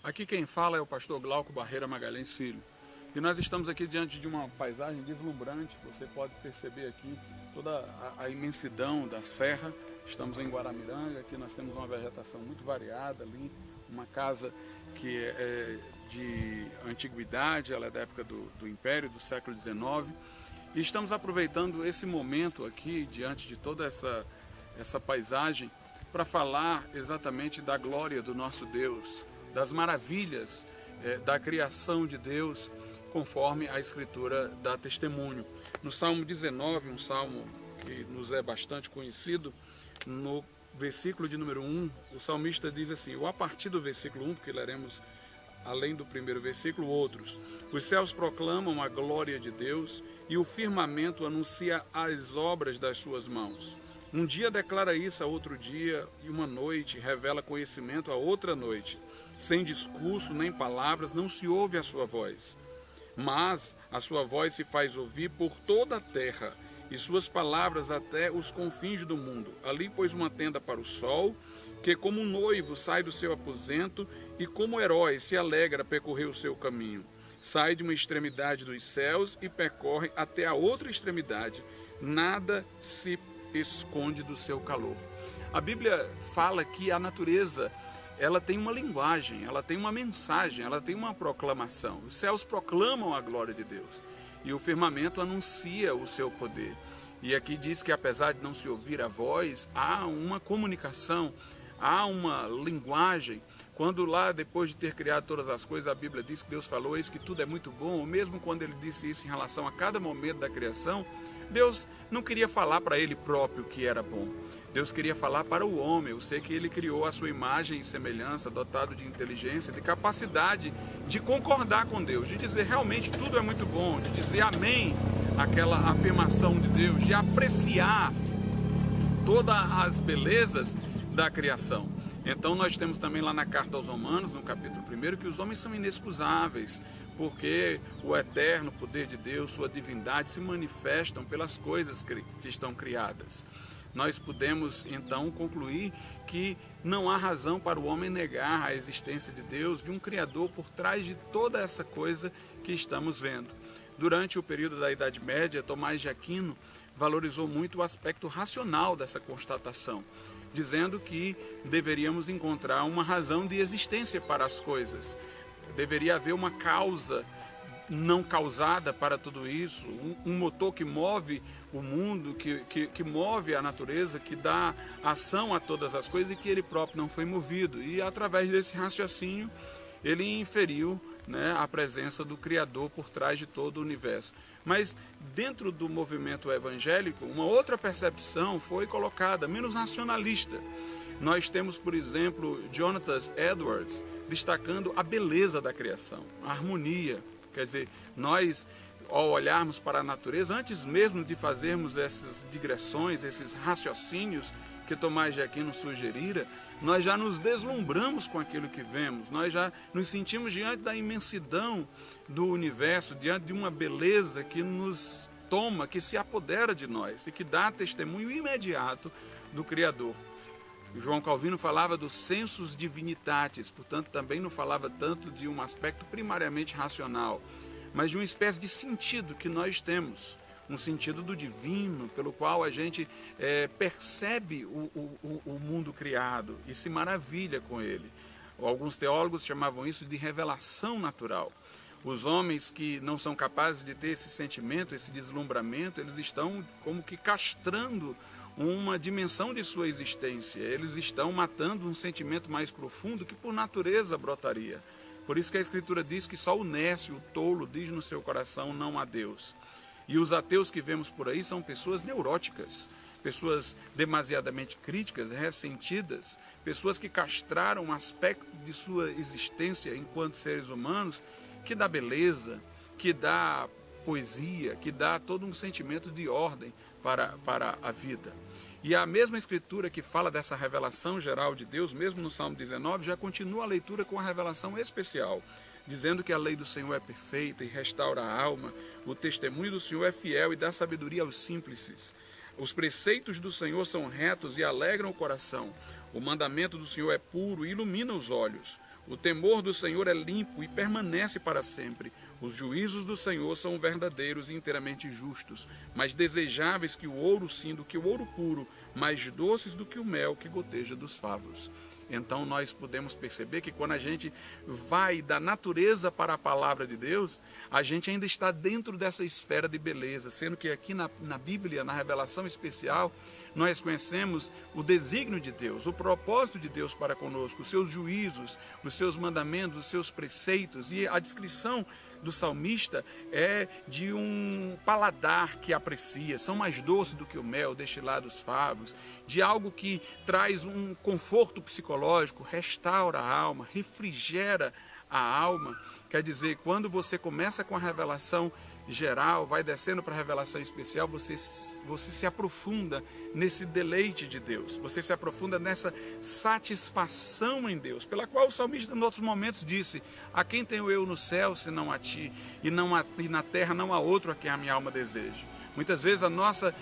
Aqui quem fala é o pastor Glauco Barreira Magalhães Filho. E nós estamos aqui diante de uma paisagem deslumbrante. Você pode perceber aqui toda a imensidão da serra. Estamos em Guaramiranga, aqui nós temos uma vegetação muito variada ali, uma casa que é de antiguidade, ela é da época do Império, do século XIX. E estamos aproveitando esse momento aqui, diante de toda essa paisagem, para falar exatamente da glória do nosso Deus, das maravilhas da criação de Deus, conforme a Escritura dá testemunho. No Salmo 19, um salmo que nos é bastante conhecido, no versículo de número 1, o salmista diz assim, ou a partir do versículo 1, porque leremos além do primeiro versículo, outros. Os céus proclamam a glória de Deus e o firmamento anuncia as obras das suas mãos. Um dia declara isso a outro dia e uma noite revela conhecimento a outra noite. Sem discurso nem palavras não se ouve a sua voz. Mas a sua voz se faz ouvir por toda a terra e suas palavras até os confins do mundo. Ali pôs uma tenda para o sol, que como um noivo sai do seu aposento e como herói se alegra a percorrer o seu caminho. Sai de uma extremidade dos céus e percorre até a outra extremidade. Nada se esconde do seu calor. A Bíblia fala que a natureza, ela tem uma linguagem, ela tem uma mensagem, ela tem uma proclamação. Os céus proclamam a glória de Deus e o firmamento anuncia o seu poder. E aqui diz que apesar de não se ouvir a voz, há uma comunicação, há uma linguagem. Quando lá, depois de ter criado todas as coisas, a Bíblia diz que Deus falou, eis que tudo é muito bom, mesmo quando ele disse isso em relação a cada momento da criação, Deus não queria falar para ele próprio que era bom. Deus queria falar para o homem. Eu sei que ele criou a sua imagem e semelhança, dotado de inteligência, de capacidade de concordar com Deus, de dizer realmente tudo é muito bom, de dizer amém àquela afirmação de Deus, de apreciar todas as belezas da criação. Então nós temos também lá na carta aos Romanos, no capítulo 1, que os homens são inexcusáveis, porque o eterno poder de Deus, sua divindade, se manifestam pelas coisas que estão criadas. Nós podemos então concluir que não há razão para o homem negar a existência de Deus, de um Criador por trás de toda essa coisa que estamos vendo. Durante o período da Idade Média, Tomás de Aquino valorizou muito o aspecto racional dessa constatação, dizendo que deveríamos encontrar uma razão de existência para as coisas. Deveria haver uma causa não causada para tudo isso, um motor que move o mundo, que move a natureza, que dá ação a todas as coisas e que ele próprio não foi movido. E através desse raciocínio, ele inferiu, a presença do Criador por trás de todo o universo. Mas dentro do movimento evangélico, uma outra percepção foi colocada, menos racionalista. Nós temos, por exemplo, Jonathan Edwards destacando a beleza da criação, a harmonia. Quer dizer, nós, ao olharmos para a natureza, antes mesmo de fazermos essas digressões, esses raciocínios que Tomás de Aquino sugerira, nós já nos deslumbramos com aquilo que vemos, nós já nos sentimos diante da imensidão do universo, diante de uma beleza que nos toma, que se apodera de nós e que dá testemunho imediato do Criador. João Calvino falava do sensus divinitatis, portanto também não falava tanto de um aspecto primariamente racional, mas de uma espécie de sentido que nós temos, um sentido do divino, pelo qual a gente percebe o mundo criado e se maravilha com ele. Alguns teólogos chamavam isso de revelação natural. Os homens que não são capazes de ter esse sentimento, esse deslumbramento, eles estão como que castrando uma dimensão de sua existência. Eles estão matando um sentimento mais profundo que por natureza brotaria. Por isso que a Escritura diz que só o nécio, o tolo, diz no seu coração não há Deus. E os ateus que vemos por aí são pessoas neuróticas, pessoas demasiadamente críticas, ressentidas, pessoas que castraram um aspecto de sua existência enquanto seres humanos que dá beleza, que dá poesia, que dá todo um sentimento de ordem para a vida. E a mesma Escritura que fala dessa revelação geral de Deus, mesmo no Salmo 19, já continua a leitura com a revelação especial, dizendo que a lei do Senhor é perfeita e restaura a alma, o testemunho do Senhor é fiel e dá sabedoria aos simples. Os preceitos do Senhor são retos e alegram o coração. O mandamento do Senhor é puro e ilumina os olhos. O temor do Senhor é limpo e permanece para sempre. Os juízos do Senhor são verdadeiros e inteiramente justos, mais desejáveis que o ouro sim, do que o ouro puro, mais doces do que o mel que goteja dos favos. Então nós podemos perceber que quando a gente vai da natureza para a palavra de Deus, a gente ainda está dentro dessa esfera de beleza, sendo que aqui na Bíblia, na revelação especial, nós conhecemos o desígnio de Deus, o propósito de Deus para conosco, os seus juízos, os seus mandamentos, os seus preceitos. E a descrição do salmista é de um paladar que aprecia, são mais doces do que o mel destilado dos favos, de algo que traz um conforto psicológico, restaura a alma, refrigera a alma. Quer dizer, quando você começa com a revelação geral, vai descendo para a revelação especial, você se aprofunda nesse deleite de Deus, você se aprofunda nessa satisfação em Deus, pela qual o salmista em outros momentos disse: a quem tenho eu no céu senão a ti, e na terra não há outro a quem a minha alma deseja. Muitas vezes a nossa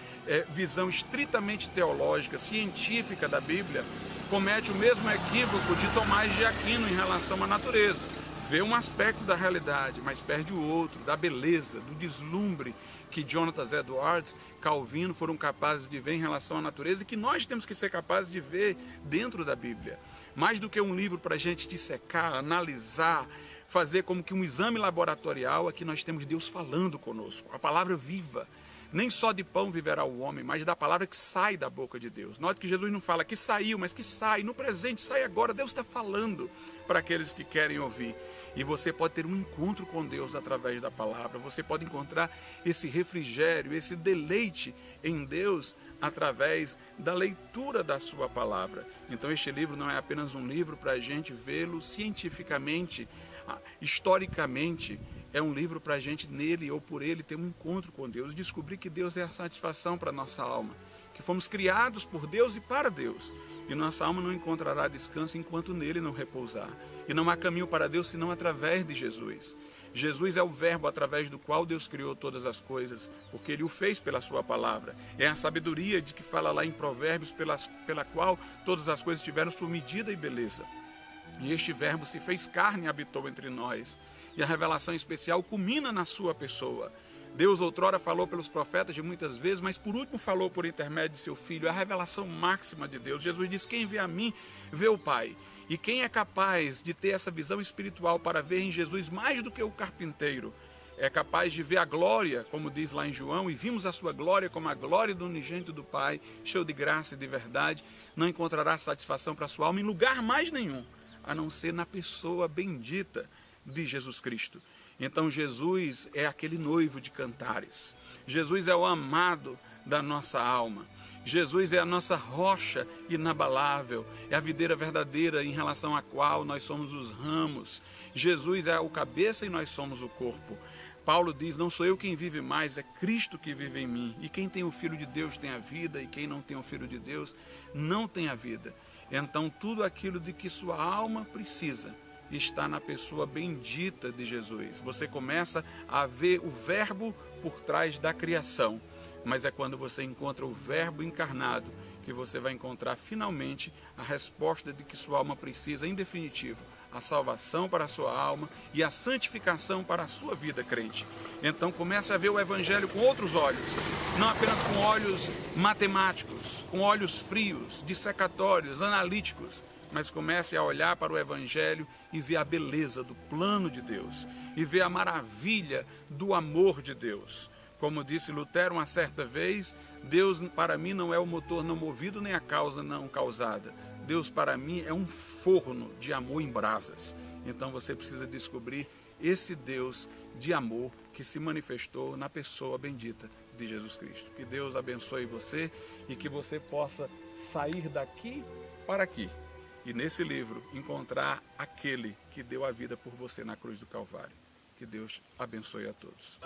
visão estritamente teológica, científica da Bíblia, comete o mesmo equívoco de Tomás de Aquino em relação à natureza. Vê um aspecto da realidade, mas perde o outro, da beleza, do deslumbre que Jonathan Edwards, Calvino foram capazes de ver em relação à natureza e que nós temos que ser capazes de ver dentro da Bíblia. Mais do que um livro para a gente dissecar, analisar, fazer como que um exame laboratorial, aqui nós temos Deus falando conosco, a palavra viva. Nem só de pão viverá o homem, mas da palavra que sai da boca de Deus. Note que Jesus não fala que saiu, mas que sai, no presente, sai agora. Deus está falando para aqueles que querem ouvir. E você pode ter um encontro com Deus através da palavra. Você pode encontrar esse refrigério, esse deleite em Deus através da leitura da sua palavra. Então este livro não é apenas um livro para a gente vê-lo cientificamente, historicamente. É um livro para a gente, nele ou por ele, ter um encontro com Deus, descobrir que Deus é a satisfação para a nossa alma, que fomos criados por Deus e para Deus, e nossa alma não encontrará descanso enquanto nele não repousar. E não há caminho para Deus senão através de Jesus. Jesus é o verbo através do qual Deus criou todas as coisas, porque Ele o fez pela sua palavra. É a sabedoria de que fala lá em Provérbios, pela qual todas as coisas tiveram sua medida e beleza. E este verbo se fez carne e habitou entre nós. E a revelação especial culmina na sua pessoa. Deus outrora falou pelos profetas de muitas vezes, mas por último falou por intermédio de seu Filho. É a revelação máxima de Deus. Jesus diz: quem vê a mim, vê o Pai. E quem é capaz de ter essa visão espiritual para ver em Jesus mais do que o carpinteiro, é capaz de ver a glória, como diz lá em João, e vimos a sua glória como a glória do unigênito do Pai, cheio de graça e de verdade, não encontrará satisfação para a sua alma em lugar mais nenhum, a não ser na pessoa bendita de Jesus Cristo. Então Jesus é aquele noivo de cantares. Jesus é o amado da nossa alma. Jesus é a nossa rocha inabalável, é a videira verdadeira em relação à qual nós somos os ramos. Jesus é o cabeça e nós somos o corpo. Paulo diz: não sou eu quem vive mais, é Cristo que vive em mim. E quem tem o Filho de Deus tem a vida, e quem não tem o Filho de Deus não tem a vida. Então tudo aquilo de que sua alma precisa está na pessoa bendita de Jesus. Você começa a ver o verbo por trás da criação, mas é quando você encontra o verbo encarnado que você vai encontrar finalmente a resposta de que sua alma precisa, em definitivo, a salvação para a sua alma e a santificação para a sua vida crente. Então comece a ver o Evangelho com outros olhos, não apenas com olhos matemáticos, com olhos frios, dissecatórios, analíticos, mas comece a olhar para o Evangelho e ver a beleza do plano de Deus, e ver a maravilha do amor de Deus. Como disse Lutero uma certa vez: Deus para mim não é o motor não movido, nem a causa não causada. Deus para mim é um forno de amor em brasas. Então você precisa descobrir esse Deus de amor que se manifestou na pessoa bendita de Jesus Cristo. Que Deus abençoe você e que você possa sair daqui para aqui e nesse livro encontrar aquele que deu a vida por você na cruz do Calvário. Que Deus abençoe a todos.